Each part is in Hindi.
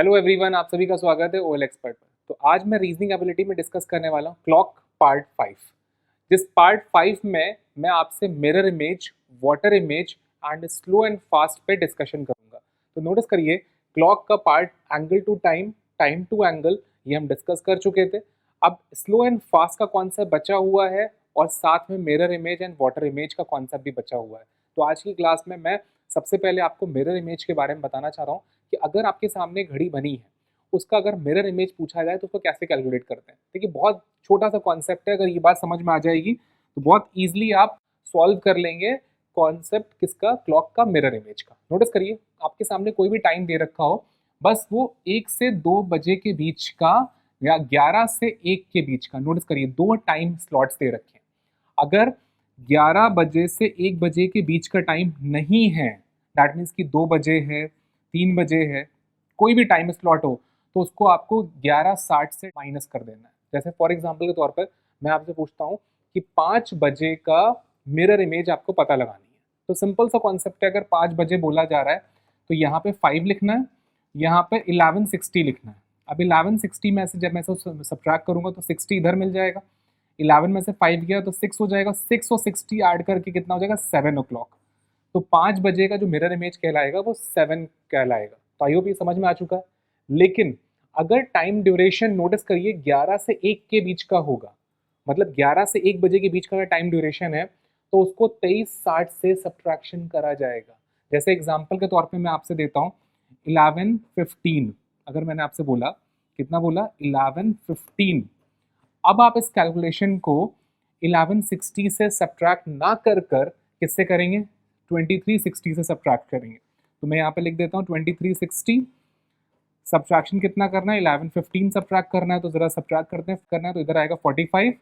हेलो एवरीवन, आप सभी का स्वागत है ओएल एक्सपर्ट पर। तो आज मैं रीजनिंग एबिलिटी में डिस्कस करने वाला हूँ क्लॉक पार्ट 5। जिस पार्ट 5 में मैं आपसे mirror image, water image and slow and fast पे डिस्कशन करूंगा। तो नोटिस करिए, क्लॉक का part angle to time, time to angle, ये हम डिस्कस कर चुके थे। अब स्लो एंड फास्ट का कॉन्सेप्ट बचा हुआ है और साथ में mirror image and water image का कॉन्सेप्ट भी बचा हुआ है। तो आज की क्लास में मैं सबसे पहले आपको मिरर इमेज के बारे में बताना चाह रहा हूँ कि अगर आपके सामने घड़ी बनी है, उसका अगर मिरर इमेज पूछा जाए तो उसको कैसे कैलकुलेट करते हैं। देखिए, बहुत छोटा सा कॉन्सेप्ट है, अगर ये बात समझ में आ जाएगी तो बहुत ईजिली आप सॉल्व कर लेंगे कॉन्सेप्ट किसका, क्लॉक का, मिरर इमेज का। नोटिस करिए, आपके सामने कोई भी टाइम दे रखा हो, बस वो 1 से 2 बजे के बीच का या 11 से 1 के बीच का, नोटिस करिए 2 टाइम स्लॉट्स दे रखे हैं। अगर 11 बजे से 1 बजे के बीच का टाइम नहीं है, दैट मीन्स कि 2 बजे है, 3 बजे है, कोई भी टाइम स्लॉट हो, तो उसको आपको 11:60 से माइनस कर देना है। जैसे फॉर एग्जांपल के तौर पर मैं आपसे पूछता हूँ कि 5 बजे का मिरर इमेज आपको पता लगानी है। तो सिंपल सा कॉन्सेप्ट है, अगर 5 बजे बोला जा रहा है तो यहाँ पे 5 लिखना है, यहाँ पे 1160 लिखना है। अब 1160 में से जब मैं सब्ट्रैक्ट करूंगा तो 60 इधर मिल जाएगा, 11 में से 5 गया तो 6 हो जाएगा, 6 और 60 ऐड करके कितना हो जाएगा, 7 ओ क्लॉक। तो 5 बजे का जो मिरर इमेज कहलाएगा वो 7 कहलाएगा। तो आई होप ये समझ में आ चुका है। लेकिन अगर टाइम ड्यूरेशन, नोटिस करिए, 11 से 1 के बीच का होगा, मतलब 11 से 1 बजे के बीच का अगर टाइम ड्यूरेशन है तो उसको 23:60 से सब्ट्रैक्शन करा जाएगा। जैसे एग्जांपल के तौर पे मैं आपसे देता हूँ 11:15। अगर मैंने आपसे बोला, कितना बोला, 11:15, अब आप इस कैलकुलेशन को 1160 से सब्ट्रैक्ट ना कर कर किससे करेंगे, 2360 से सब्ट्रैक्ट करेंगे। तो मैं यहाँ पे लिख देता हूँ 2360, सब्ट्रैक्शन कितना करना है, 11:15 सब्ट्रैक्ट करना है। तो ज़रा सब्ट्रैक्ट करना है तो इधर आएगा 45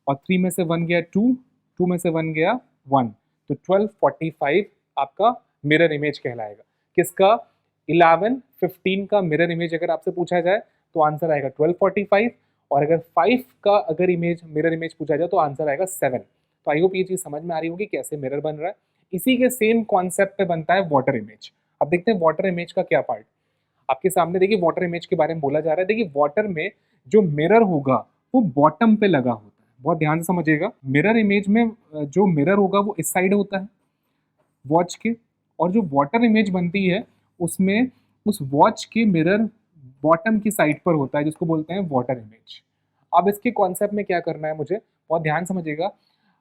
और 3 में से 1 गया 2, 2 में से 1 गया 1, तो 1245 आपका मिरर इमेज कहलाएगा। किसका, 11:15 का मिरर इमेज अगर आपसे पूछा जाए तो आंसर आएगा 1245, और अगर 5 का अगर इमेज, मिरर इमेज पूछा जाए तो आंसर आएगा 7। तो आई होप ये चीज़ समझ में आ रही होगी कैसे मिरर बन रहा है। इसी के सेम कॉन्सेप्ट पे बनता है वाटर इमेज। अब देखते हैं वाटर इमेज का क्या पार्ट। आपके सामने देखिए वाटर इमेज के बारे में बोला जा रहा है। देखिए, वाटर में जो मिरर होगा वो बॉटम पे लगा होता है, बहुत ध्यान से समझिएगा। मिरर इमेज में जो मिरर होगा वो इस साइड होता है वॉच के, और जो वाटर इमेज बनती है उसमें उस वॉच के मिरर बॉटम की साइड पर होता है, जिसको बोलते हैं वाटर इमेज। अब इसके कॉन्सेप्ट में क्या करना है मुझे, बहुत ध्यान समझिएगा।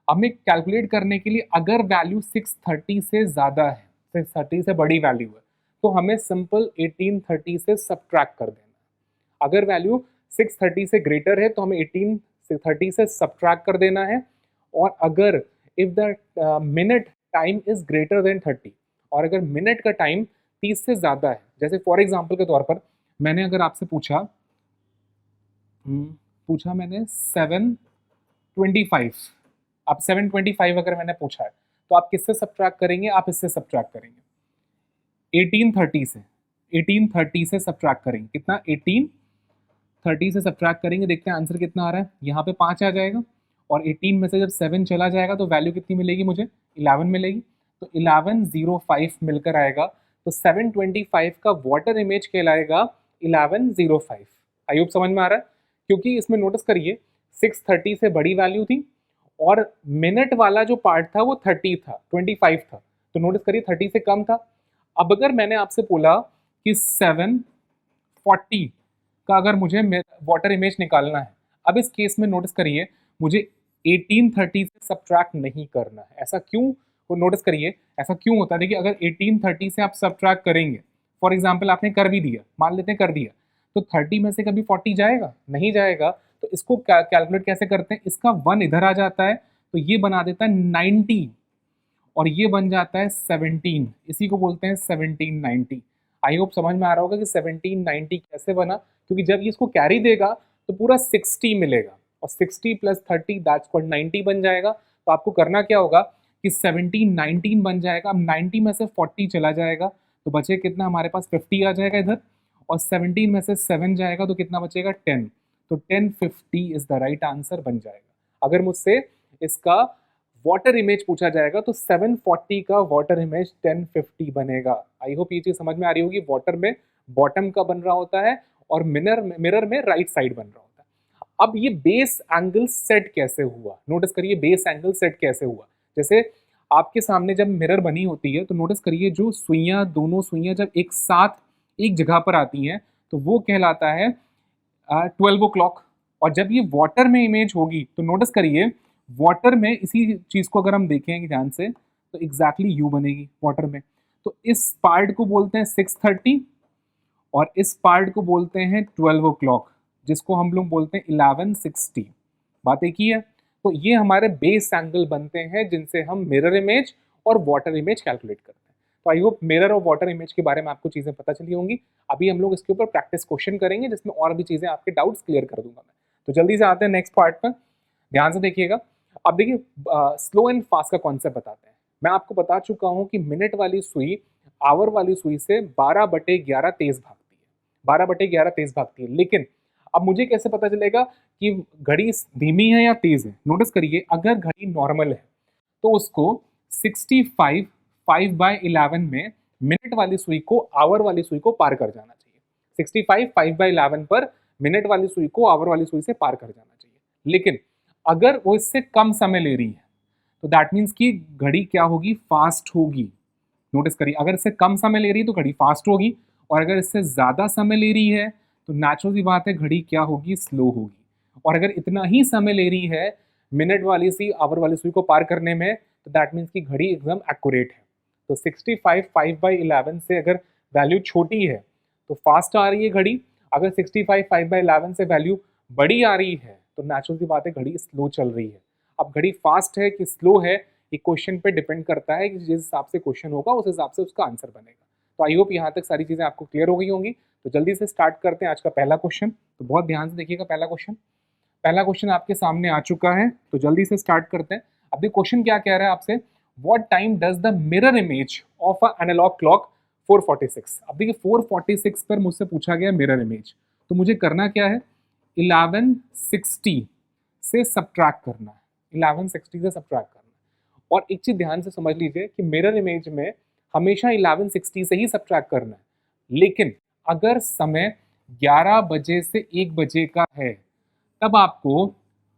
हमें कैलकुलेट करने के लिए अगर वैल्यू 630 से ज़्यादा है, 630 से बड़ी वैल्यू है, तो हमें सिंपल 1830 से सब्ट्रैक्ट कर देना है। अगर वैल्यू 630 से ग्रेटर है तो हमें 1830 से सब्ट्रैक्ट कर देना है। और अगर if the minute time is greater than 30, और अगर मिनट का टाइम 30 से ज़्यादा है, जैसे फॉर एग्जाम्पल के तौर पर मैंने अगर आपसे पूछा मैंने 7:25, अब 7:25 अगर मैंने पूछा है तो आप किससे सब्ट्रैक्ट करेंगे, आप इससे सब्ट्रैक्ट करेंगे 1830 से, 1830 से सब्ट्रैक्ट करेंगे। कितना, 1830 से सब्ट्रैक्ट करेंगे। देखते हैं आंसर कितना आ रहा है। यहाँ पे 5 आ जाएगा, और 18 में से जब 7 चला जाएगा तो वैल्यू कितनी मिलेगी मुझे, 11 मिलेगी। तो 1105 मिलकर आएगा। तो 725 का वाटर इमेज कहलाएगा 1105। आई होप समझ में आ रहा है, क्योंकि इसमें नोटिस करिए 630 से बड़ी वैल्यू थी और मिनट वाला जो पार्ट था वो 30 था, 25 था। तो नोटिस करिए 30 से कम था। अब अगर मैंने आपसे बोला कि 740 का अगर मुझे वाटर इमेज निकालना है, अब इस केस में नोटिस करिए मुझे 1830 से सब्ट्रैक्ट नहीं करना है। ऐसा क्यों, वो नोटिस करिए ऐसा क्यों होता है। देखिए, अगर 1830 से आप सब्ट्रैक्ट करेंगे, फॉर एग्जांपल आपने कर भी दिया, मान लेते हैं कर दिया, तो 30 में से कभी 40 जाएगा, नहीं जाएगा। तो इसको कैलकुलेट कैसे करते हैं, इसका 1 इधर आ जाता है तो ये बना देता है 90, और ये बन जाता है 17, इसी को बोलते हैं 1790। आई होप समझ में आ रहा होगा कि 1790 कैसे बना, क्योंकि जब ये इसको कैरी देगा तो पूरा 60 मिलेगा, और 60 + 30 दैट्स कॉल्ड 90 बन जाएगा। तो आपको करना क्या होगा कि 1719 बन जाएगा। अब 90 में से 40 चला जाएगा तो बचे कितना, हमारे पास 50 आ जाएगा इधर, और 17 में से 7 जाएगा तो कितना बचेगा, 10। तो 1050 इज द राइट आंसर बन जाएगा। अगर मुझसे इसका वाटर इमेज पूछा जाएगा तो 740 का वाटर इमेज 1050 बनेगा। आई होप ये चीज समझ में आ रही होगी वाटर में बॉटम का बन रहा होता है और मिरर में राइट साइड बन रहा होता है। अब ये बेस एंगल सेट कैसे हुआ, नोटिस करिए बेस एंगल सेट कैसे हुआ। जैसे आपके सामने जब मिरर बनी होती है तो नोटिस करिए जो सुइयां, दोनों सुइयां जब एक साथ एक जगह पर आती हैं तो वो कहलाता है 12 o'clock। और जब ये वाटर में इमेज होगी तो नोटिस करिए वाटर में इसी चीज को अगर हम देखें ध्यान से तो एग्जैक्टली यू बनेगी वाटर में। तो इस पार्ट को बोलते हैं 6:30 और इस पार्ट को बोलते हैं 12 o'clock, जिसको हम लोग बोलते हैं 11:60। बात एक ही है। तो ये हमारे बेस एंगल बनते हैं जिनसे हम मिरर इमेज और वाटर इमेज कैलकुलेट करते हैं। तो आई होप मिरर और वाटर इमेज के बारे में आपको चीज़ें पता चली होंगी। अभी हम लोग इसके ऊपर प्रैक्टिस क्वेश्चन करेंगे जिसमें और भी चीज़ें आपके डाउट्स क्लियर कर दूंगा मैं। तो जल्दी से आते हैं नेक्स्ट पार्ट पर, ध्यान से देखिएगा। अब देखिए स्लो एंड फास्ट का कॉन्सेप्ट बताते हैं। मैं आपको बता चुका हूँ कि मिनट वाली सुई आवर वाली सुई से 12/11 तेज भागती है, 12/11 तेज भागती है। लेकिन अब मुझे कैसे पता चलेगा कि घड़ी धीमी है या तेज है? नोटिस करिए अगर घड़ी नॉर्मल है तो उसको 65 5/11 में मिनट वाली सुई को आवर वाली सुई को पार कर जाना चाहिए। 65 5/11 पर मिनट वाली सुई को आवर वाली सुई से पार कर जाना चाहिए। लेकिन अगर वो इससे कम समय ले रही है तो दैट मीन्स कि घड़ी क्या होगी, फास्ट होगी। नोटिस करिए अगर इससे कम समय ले रही है तो घड़ी फास्ट होगी, और अगर इससे ज़्यादा समय ले रही है तो नेचुरल सी बात है घड़ी क्या होगी, स्लो होगी। और अगर इतना ही समय ले रही है मिनट वाली सी आवर वाली सुई को पार करने में तो दैट मीन्स कि घड़ी एकदम एक्यूरेट है। तो 65 5/11 से अगर वैल्यू छोटी है तो फास्ट आ रही है घड़ी, अगर 65 5/11 से वैल्यू बड़ी आ रही है तो नेचुरल सी बात है घड़ी स्लो चल रही है। अब घड़ी फास्ट है कि स्लो है ये क्वेश्चन पे डिपेंड करता है कि जिस हिसाब से क्वेश्चन होगा उस हिसाब से उसका आंसर बनेगा। तो आई होप यहाँ तक सारी चीज़ें आपको क्लियर हो गई होंगी। तो जल्दी से स्टार्ट करते हैं आज का पहला क्वेश्चन। तो बहुत ध्यान से देखिएगा पहला क्वेश्चन आपके सामने आ चुका है। तो जल्दी से स्टार्ट करते हैं। अभी क्वेश्चन क्या कह रहा है आपसे, what time does the mirror image of a analog clock 446। अब देखिए 446 पर मुझसे पूछा गया मिरर इमेज, तो मुझे करना क्या है, 1160 से सब्ट्रैक्ट करना है, 1160 से सब्ट्रैक्ट करना है। और एक चीज ध्यान से समझ लीजिए कि मिरर इमेज में हमेशा 1160 से ही सब्ट्रैक्ट करना है, लेकिन अगर समय 11 बजे से 1 बजे का है तब आपको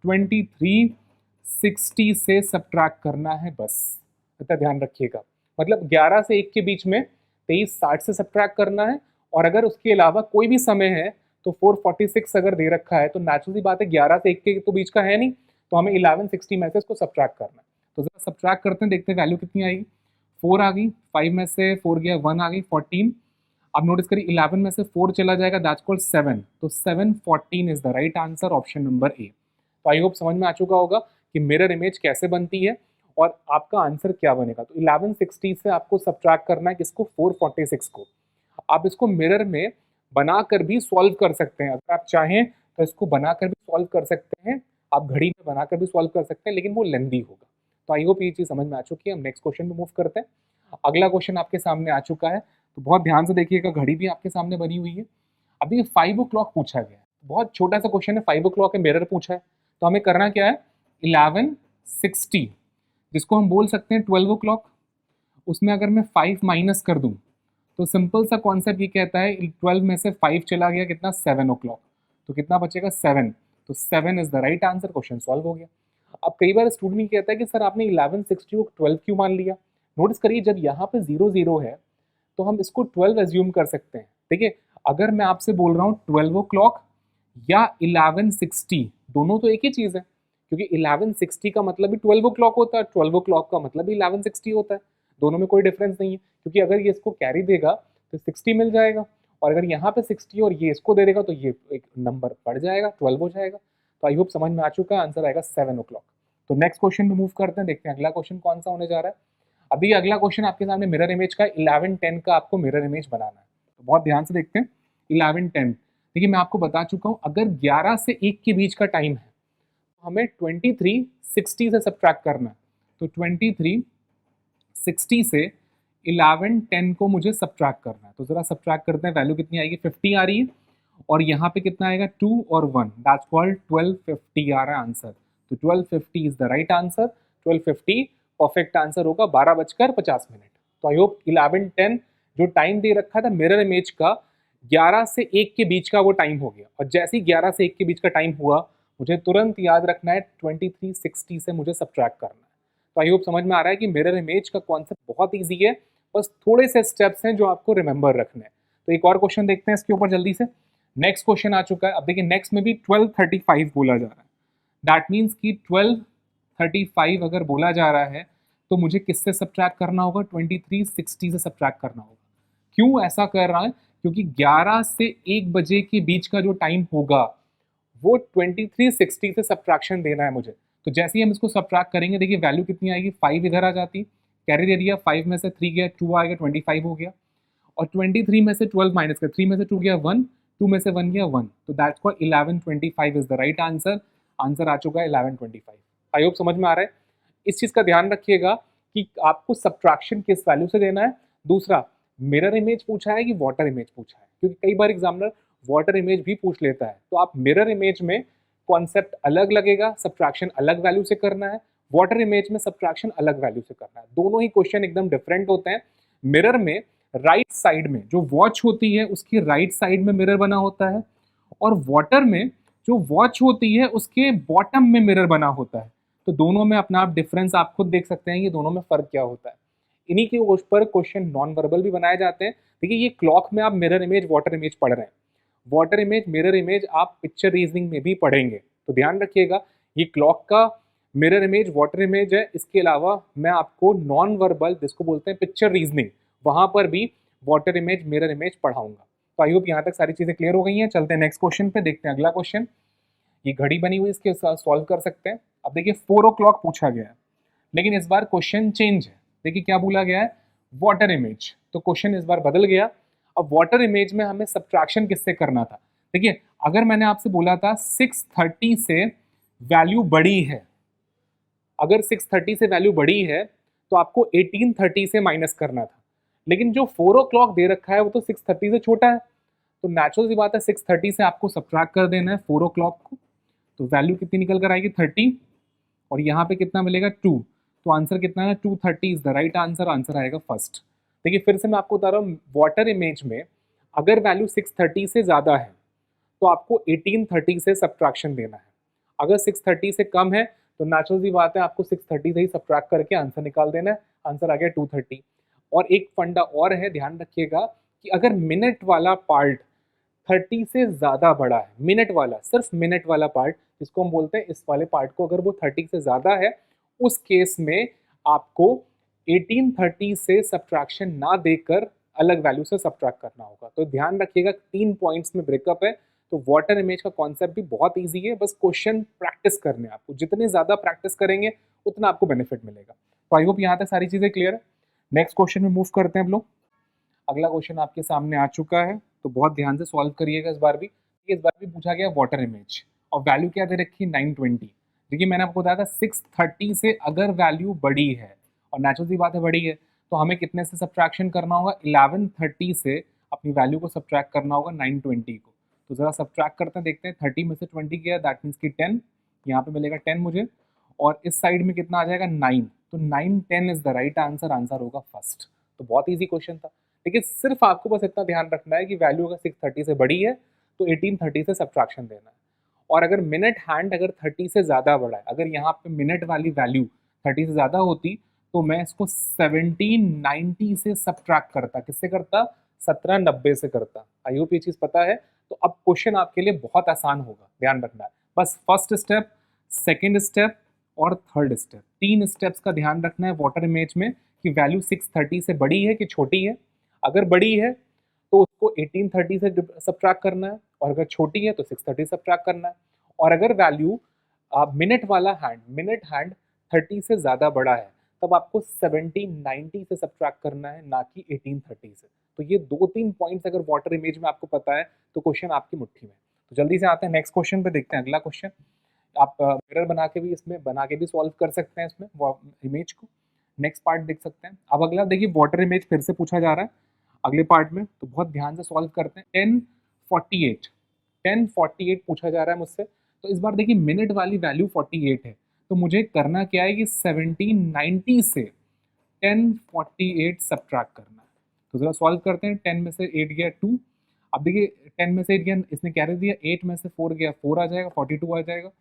2360 से सब्ट्रैक्ट करना है, बस इतना ध्यान रखिएगा। मतलब 11 से 1 के बीच में 2360 से सब्ट्रैक्ट करना है, और अगर उसके अलावा कोई भी समय है तो 446 अगर दे रखा है तो नेचुरली बात है 11 से 1 के तो बीच का है नहीं, तो हमें 1160 में से इसको सब्ट्रैक्ट करना है। तो जरा सब्ट्रैक्ट करते हैं, देखते हैं वैल्यू कितनी आएगी। 4 आ गई, 5 में से 4 गया, 1 आ गई, 14। अब नोटिस करिए 11 में से 4 चला जाएगा, दैट्स कॉल्ड 7। तो 714 is the right answer, option number A. तो आई होप समझ में आ चुका होगा कि मिरर इमेज कैसे बनती है और आपका आंसर क्या बनेगा। तो 1160 से आपको सब्ट्रैक्ट करना है किसको, 446 को। आप इसको मिरर में बनाकर भी सॉल्व कर सकते हैं, अगर आप चाहें तो इसको बनाकर भी सॉल्व कर सकते हैं, आप घड़ी में बनाकर भी सॉल्व कर सकते हैं, लेकिन वो लेंदी होगा। तो आई होप ये चीज़ समझ में आ चुकी है। हम नेक्स्ट क्वेश्चन पे मूव करते हैं। अगला क्वेश्चन आपके सामने आ चुका है, तो बहुत ध्यान से देखिएगा, घड़ी भी आपके सामने बनी हुई है। अभी ये 5 o'clock पूछा गया है, बहुत छोटा सा क्वेश्चन है, 5 o'clock है, मिरर पूछा है, तो हमें करना क्या है, 1160 जिसको हम बोल सकते हैं 12 o'clock, उसमें अगर मैं 5 माइनस कर दूं तो सिंपल सा कॉन्सेप्ट ये कहता है 12 में से 5 चला गया कितना, 7 o'clock, तो कितना बचेगा, 7। तो 7 is the right answer, question solve हो गया। अब कई बार स्टूडेंट ये कहता है कि सर आपने 1160 को 12 क्यों मान लिया। नोटिस करिए जब यहाँ पे 0 है तो हम इसको 12 एज्यूम कर सकते हैं। देखिए अगर मैं आपसे बोल रहा हूँ 12 o'clock या 1160, दोनों तो एक ही चीज़ है, क्योंकि 1160 का मतलब भी 12 o'clock होता है, 12 o'clock का मतलब भी 1160 होता है, दोनों में कोई डिफरेंस नहीं है। क्योंकि अगर ये इसको कैरी देगा तो 60 मिल जाएगा, और अगर यहाँ पे 60 और ये इसको दे देगा तो ये एक नंबर बढ़ जाएगा, 12 हो जाएगा। तो आई होप समझ में आ चुका है, आंसर आएगा 7 o'clock। तो नेक्स्ट क्वेश्चन पे मूव करते हैं, देखते हैं अगला क्वेश्चन कौन सा होने जा रहा है। अभी अगला क्वेश्चन आपके सामने मिरर इमेज का 11:10 का आपको मिरर इमेज बनाना है, तो बहुत ध्यान से देखते हैं। 11:10 देखिए मैं आपको बता चुका हूँ, अगर 11 से 1 के बीच का टाइम है तो हमें 2360 से सब्ट्रैक्ट करना है। तो 2360 से 11:10 को मुझे सब्ट्रैक्ट करना है, तो जरा सब्ट्रैक्ट करते हैं, वैल्यू कितनी आएगी, 50 आ रही है, और यहाँ पे कितना आएगा, 2 और 1, दैट्स कॉल्ड 1250 आ रहा है आंसर। तो 1250 is the right answer, 1250 perfect answer होगा, 12:50 तो आई होप 11:10 जो टाइम दे रखा था मिरर इमेज का, 11 से 1 के बीच का वो टाइम हो गया, और जैसे ही 11 से 1 के बीच का टाइम हुआ, मुझे तुरंत याद रखना है 2360 से मुझे सब्ट्रैक्ट करना है। तो आई होप समझ में आ रहा है कि मिरर इमेज का कॉन्सेप्ट बहुत ईजी है, बस थोड़े से स्टेप्स हैं जो आपको रिमेंबर रखने हैं। तो एक और क्वेश्चन देखते हैं इसके ऊपर जल्दी से। नेक्स्ट क्वेश्चन आ चुका है। अब देखिए नेक्स्ट में भी 1235 बोला जा रहा है। दैट मीन्स कि 1235 अगर बोला जा रहा है तो मुझे किससे सब्ट्रैक्ट करना होगा? 2360 से सब्ट्रैक्ट करना होगा। क्यों ऐसा कर रहा है? क्योंकि 11 से 1 बजे के बीच का जो टाइम होगा वो 2360 से सब्ट्रैक्शन देना है मुझे। तो जैसे ही हम इसको सब्ट्रैक्ट करेंगे, देखिए वैल्यू कितनी आएगी? 5 इधर आ जाती, कैरी दे दिया, 5 में से 3 गया 2 आ गया, 25 हो गया। और 23 में से 12 माइनस कर, 3 में से 2 गया 1, 2 में से 1 गया 1, तो that's called 1125 is the right answer. Answer आ चुका है 1125। आई होप समझ में आ रहा है। इस चीज़ का ध्यान रखिएगा कि आपको सब्ट्रैक्शन किस वैल्यू से देना है। दूसरा, मिरर इमेज पूछा है कि वाटर इमेज पूछा है, क्योंकि कई बार एग्जामिनर वाटर इमेज भी पूछ लेता है। तो आप मिरर इमेज में कॉन्सेप्ट अलग लगेगा, सब्ट्रैक्शन अलग वैल्यू से करना है, वाटर इमेज में सब्ट्रैक्शन अलग वैल्यू से करना है। दोनों ही क्वेश्चन एकदम डिफरेंट होते हैं। मिरर में राइट साइड में जो वॉच होती है उसकी राइट साइड में मिरर बना होता है, और वाटर में जो वॉच होती है उसके बॉटम में मिरर बना होता है। तो दोनों में अपना आप डिफरेंस आप खुद देख सकते हैं, ये दोनों में फर्क क्या होता है। इन्हीं के ऊपर क्वेश्चन नॉन वर्बल भी बनाए जाते हैं। देखिए ये क्लॉक में आप मिरर इमेज वाटर इमेज पढ़ रहे हैं, वाटर इमेज मिरर इमेज आप पिक्चर रीजनिंग में भी पढ़ेंगे, तो ध्यान रखिएगा ये क्लॉक का मिरर इमेज वाटर इमेज है। इसके अलावा मैं आपको नॉन वर्बल जिसको बोलते हैं पिक्चर रीजनिंग, वहां पर भी वाटर इमेज मिरर इमेज पढ़ाऊंगा। तो आई होप यहाँ तक सारी चीजें क्लियर हो गई हैं। चलते हैं नेक्स्ट क्वेश्चन पे, देखते हैं अगला क्वेश्चन। ये घड़ी बनी हुई, इसके साथ सॉल्व कर सकते हैं। अब देखिए 4 o'clock पूछा गया है, लेकिन इस बार क्वेश्चन चेंज है। देखिए क्या बोला गया है? Water image. तो क्वेश्चन इस बार बदल गया। अब वाटर इमेज में हमें सब्ट्रैक्शन किससे करना था? देखिए अगर मैंने आपसे बोला था 630 से वैल्यू बड़ी है, अगर 630 से वैल्यू बड़ी है तो आपको 1830 से माइनस करना था, लेकिन जो 4 o'clock दे रखा है वो तो 630 से छोटा है, तो नेचुरल सी बात है 630 से आपको सब्ट्रैक्ट कर देना है 4 o'clock को। तो वैल्यू कितनी निकल कर आएगी? 30, और यहाँ पे कितना मिलेगा? 2। तो आंसर कितना है? 230 is the right answer. Answer आएगा फर्स्ट। देखिए फिर से मैं आपको बता रहा हूँ, वाटर इमेज में अगर वैल्यू 630 से ज़्यादा है तो आपको 1830 से सब्ट्रैक्शन देना है। अगर 630 से कम है तो नेचुरल सी बात है आपको 630 से ही सब्ट्रैक्ट करके आंसर निकाल देना है। आंसर आ गया 230। और एक फंडा और है, ध्यान रखिएगा कि अगर मिनट वाला पार्ट 30 से ज़्यादा बड़ा है, मिनट वाला, सिर्फ मिनट वाला पार्ट जिसको हम बोलते हैं इस वाले पार्ट को, अगर वो 30 से ज़्यादा है, उस केस में आपको 1830 से सब्ट्रैक्शन ना देकर अलग वैल्यू से सब्ट्रैक्ट करना होगा। तो ध्यान रखिएगा 3 पॉइंट्स में ब्रेकअप है। तो वाटर इमेज का कॉन्सेप्ट भी बहुत ईजी है, बस क्वेश्चन प्रैक्टिस करने हैं आपको। जितने ज़्यादा प्रैक्टिस करेंगे उतना आपको बेनिफिट मिलेगा। तो आई होप यहाँ तक सारी चीज़ें क्लियर है। नेक्स्ट क्वेश्चन में मूव करते हैं हम लोग। अगला क्वेश्चन आपके सामने आ चुका है, तो बहुत ध्यान से सॉल्व करिएगा इस बार भी। इस बार भी पूछा गया वाटर इमेज, और वैल्यू क्या दे रखी है? 920। देखिए मैंने आपको बताया था 630 से अगर वैल्यू बड़ी है, और नेचुरल सी बात है बड़ी है, तो हमें कितने से सब्ट्रैक्शन करना होगा? 1130 से अपनी वैल्यू को सब्ट्रैक्ट करना होगा 920 को। तो ज़रा सब्ट्रैक्ट करते हैं, देखते हैं। 30 में से 20 गया, दैट मीन्स कि 10, यहाँ पे मिलेगा 10 मुझे, और इस साइड में कितना आ जाएगा? 9। तो 910 is the right answer. Answer होगा फर्स्ट। तो बहुत ईजी क्वेश्चन था। देखिए सिर्फ आपको बस इतना ध्यान रखना है कि वैल्यू अगर 630 से बड़ी है तो 1830 से सब्ट्रैक्शन देना है, और अगर मिनट हैंड अगर 30 से ज़्यादा बड़ा है, अगर यहाँ पे मिनट वाली वैल्यू 30 से ज़्यादा होती तो मैं इसको 1790 से सब्ट्रैक्ट करता। किससे करता? 1790 से करता। आई होप ये चीज़ पता है। तो अब क्वेश्चन आपके लिए बहुत आसान होगा, ध्यान रखना है। बस फर्स्ट स्टेप, सेकेंड स्टेप और थर्ड स्टेप, 3 स्टेप्स का ध्यान रखना है वाटर इमेज में, कि वैल्यू 630 से बड़ी है कि छोटी है। अगर बड़ी है तो उसको 1830 से सब्ट्रैक्ट करना है, और अगर छोटी है तो 630 सब्ट्रैक्ट करना है। और अगर वैल्यू मिनट वाला हैंड, मिनट हैंड 30 से ज़्यादा बड़ा है, तब आपको 1790 से सब्ट्रैक्ट करना है, ना कि 1830 से। तो ये 2-3 पॉइंट्स अगर वाटर इमेज में आपको पता है तो क्वेश्चन आपकी मुट्ठी में। तो जल्दी से आते हैं नेक्स्ट क्वेश्चन पे, देखते हैं अगला क्वेश्चन। आप मिरर बना के भी इसमें बना के भी सॉल्व कर सकते हैं इसमें इमेज को। नेक्स्ट पार्ट देख सकते हैं। अब अगला देखिए वाटर इमेज फिर से पूछा जा रहा है अगले पार्ट में, तो बहुत ध्यान से सॉल्व करते हैं। 1048 पूछा जा रहा है मुझसे। तो इस बार देखिए मिनट वाली वैल्यू 48 है, तो मुझे करना क्या है कि 1790 से 1048 सब्ट्रैक्ट करना है। तो जरा सॉल्व करते हैं। 10 में से 8 गया 2, अब देखिए 10 में से 8 गया, इसने क्या दिया, 8 में से 4 गया, 4 आ जाएगा, 42 आ जाएगा।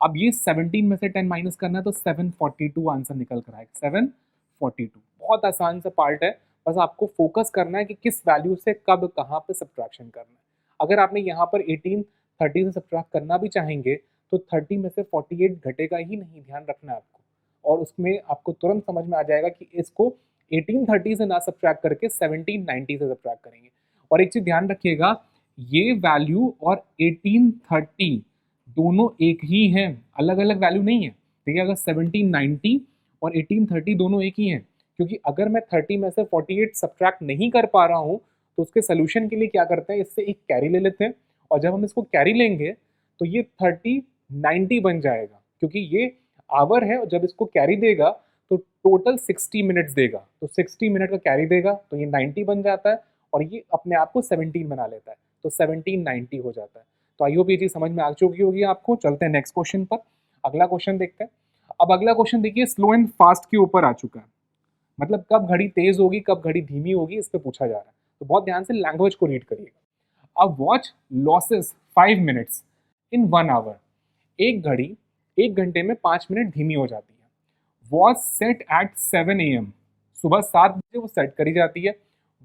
अब ये 17 में से 10 माइनस करना है तो 742 आंसर निकल कर आएगा, 742। बहुत आसान सा पार्ट है, बस आपको फोकस करना है कि किस वैल्यू से कब कहाँ पे सब्ट्रैक्शन करना है। अगर आपने यहाँ पर 18 30 से सब्ट्रैक्ट करना भी चाहेंगे तो 30 में से 48 घटेगा ही नहीं, ध्यान रखना है आपको। और उसमें आपको तुरंत समझ में आ जाएगा कि इसको 1830 से ना सब्ट्रैक्ट करके 1790 से सब्ट्रैक्ट करेंगे। और एक चीज ध्यान रखिएगा, ये वैल्यू और 1830 दोनों एक ही हैं, अलग अलग वैल्यू नहीं है। देखिए अगर 1790 और 1830 दोनों एक ही हैं, क्योंकि अगर मैं 30 में से 48 सब्ट्रैक्ट नहीं कर पा रहा हूँ तो उसके सोल्यूशन के लिए क्या करते हैं, इससे एक कैरी ले लेते हैं, और जब हम इसको कैरी लेंगे तो ये 3090 बन जाएगा, क्योंकि ये आवर है और जब इसको कैरी देगा तो टोटल 60 मिनट्स देगा, तो 60 मिनट का कैरी देगा तो ये 90 बन जाता है और ये अपने आप को 17 बना लेता है, तो 1790 हो जाता है। तो आई होप ये चीज समझ में आ चुकी होगी आपको। चलते हैं नेक्स्ट क्वेश्चन पर, अगला क्वेश्चन देखते हैं। अब अगला क्वेश्चन देखिए स्लो एंड फास्ट के ऊपर आ चुका है, मतलब कब घड़ी तेज होगी कब घड़ी धीमी होगी इस पे पूछा जा रहा है। तो बहुत ध्यान से लैंग्वेज को रीड करिएगा। अब watch loses 5 minutes in 1 hour, एक घड़ी 1 घंटे में 5 मिनट धीमी हो जाती है। वॉच सेट एट 7 AM, सुबह 7 बजे वो सेट करी जाती है।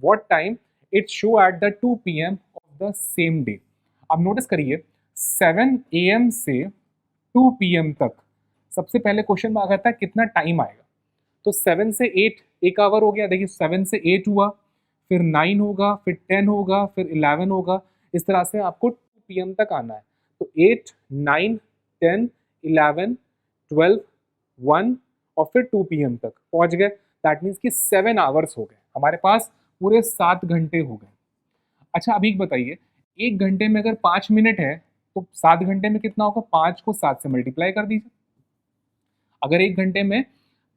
What time it show at the 2 PM of the same day. अब नोटिस करिए 7 AM से 2 PM तक, सबसे पहले क्वेश्चन में आ गया था कितना टाइम आएगा, तो 7 से 8 एक आवर हो गया। देखिए 7 से 8 हुआ, फिर 9 होगा, फिर 10 होगा, फिर 11 होगा, इस तरह से आपको 2 PM तक आना है। तो 8 9 10 11 12 1 और फिर 2 PM तक पहुंच गए। दैट मीन्स कि 7 आवर्स हो गए, हमारे पास पूरे 7 घंटे हो गए। अच्छा अभी बताइए, 1 घंटे में अगर 5 मिनट है तो 7 घंटे में कितना होगा, 5 को 7 से मल्टीप्लाई कर दीजिए। अगर 1 घंटे में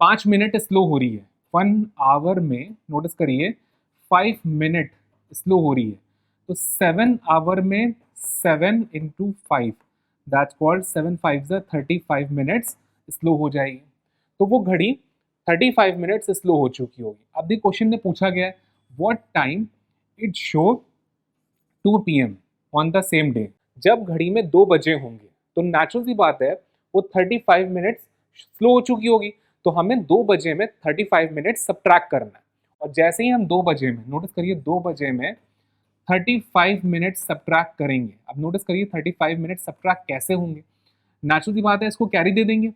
5 मिनट स्लो हो रही है, 1 आवर में नोटिस करिए 5 मिनट स्लो हो रही है, तो 7 आवर में 7 into 5 that's called 7 5 35 minutes slow हो जाएगी। तो वो घड़ी 35 मिनट्स स्लो हो चुकी होगी। अब देखिए क्वेश्चन में पूछा गया है what time it show 2 PM on the same day. जब घड़ी में 2 बजे होंगे तो नेचुरल सी बात है वो 35 मिनट्स स्लो हो चुकी होगी, तो हमें 2 बजे में 35 मिनट सब्ट्रैक्ट करना है। और जैसे ही हम 2 बजे में, नोटिस करिए 2 बजे में 35 मिनट सब्ट्रैक्ट करेंगे। अब नोटिस करिए 35 मिनट सब्ट्रैक्ट कैसे होंगे, नेचुरल सी बात है इसको कैरी दे देंगे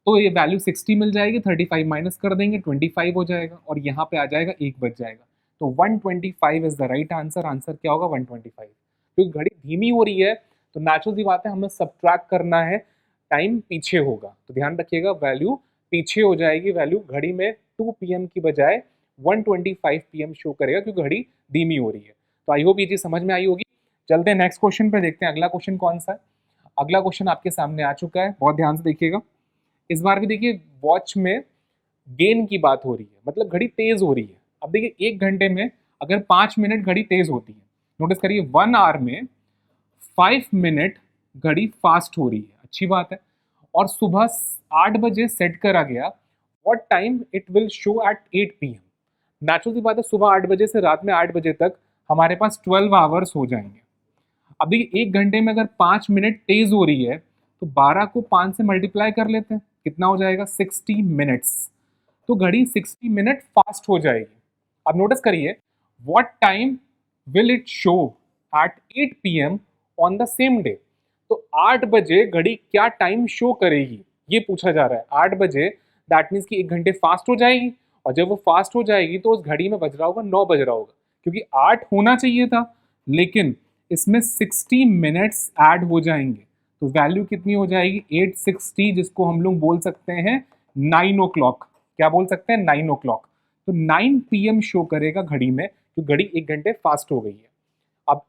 तो ये वैल्यू 60 मिल जाएगी, 35 माइनस कर देंगे 25 हो जाएगा और यहाँ पे आ जाएगा 1 बच जाएगा। तो 125 is the right answer. Answer क्या होगा 125, क्योंकि घड़ी धीमी हो रही है तो नेचुरल सी बात है हमें सब्ट्रैक्ट करना है, टाइम पीछे होगा, तो ध्यान रखिएगा वैल्यू पीछे हो जाएगी। वैल्यू घड़ी में 2 PM की बजाय 125 PM शो करेगा क्योंकि घड़ी धीमी हो रही है। तो आई होप ये चीज समझ में आई होगी। चलते हैं नेक्स्ट क्वेश्चन पे, देखते हैं अगला क्वेश्चन कौन सा है। अगला क्वेश्चन आपके सामने आ चुका है, बहुत ध्यान से देखिएगा। इस बार भी देखिए वॉच में गेन की बात हो रही है, मतलब घड़ी तेज हो रही है। अब देखिए 1 घंटे में अगर 5 मिनट घड़ी तेज होती है, नोटिस करिए 1 आवर में 5 मिनट घड़ी फास्ट हो रही है, अच्छी बात है। और सुबह 8 बजे सेट करा गया, what time it will show at 8 PM। Natural सी बात है सुबह 8 बजे से रात में 8 बजे तक हमारे पास 12 आवर्स हो जाएंगे। अब देखिए 1 घंटे में अगर 5 मिनट तेज हो रही है तो 12 को 5 से मल्टीप्लाई कर लेते हैं, कितना हो जाएगा 60 मिनट्स, तो घड़ी 60 मिनट फास्ट हो जाएगी। अब नोटिस करिए what time will it show at 8 PM on the same day. तो 8 बजे घड़ी क्या टाइम शो करेगी ये पूछा जा रहा है। 8 बजे दैट मीन्स कि 1 घंटे फास्ट हो जाएगी, और जब वो फास्ट हो जाएगी तो उस घड़ी में बज रहा होगा 9 बज रहा होगा, क्योंकि 8 होना चाहिए था लेकिन इसमें 60 मिनट्स ऐड हो जाएंगे, तो वैल्यू कितनी हो जाएगी 860, जिसको हम लोग बोल सकते हैं 9 o'clock। क्या बोल सकते हैं 9 o'clock। तो 9 PM शो करेगा घड़ी में, तो घड़ी 1 घंटे फास्ट हो गई है। अब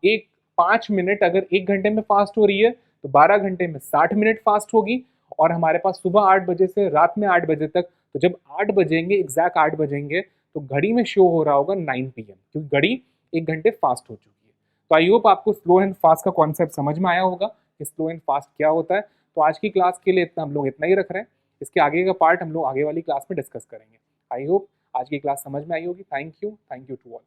5 मिनट अगर 1 घंटे में फास्ट हो रही है तो 12 घंटे में 60 मिनट फास्ट होगी, और हमारे पास सुबह 8 बजे से रात में 8 बजे तक, तो जब 8 बजेंगे एग्जैक्ट 8 बजेंगे तो घड़ी में शो हो रहा होगा 9 PM, क्योंकि घड़ी 1 घंटे फास्ट हो चुकी है। तो आई होप आपको स्लो एंड फास्ट का कॉन्सेप्ट समझ में आया होगा कि स्लो एंड फास्ट क्या होता है। तो आज की क्लास के लिए इतना हम लोग इतना ही रख रहे हैं, इसके आगे का पार्ट हम लोग आगे वाली क्लास में डिस्कस करेंगे। आई होप आज की क्लास समझ में आई होगी। Thank you to all.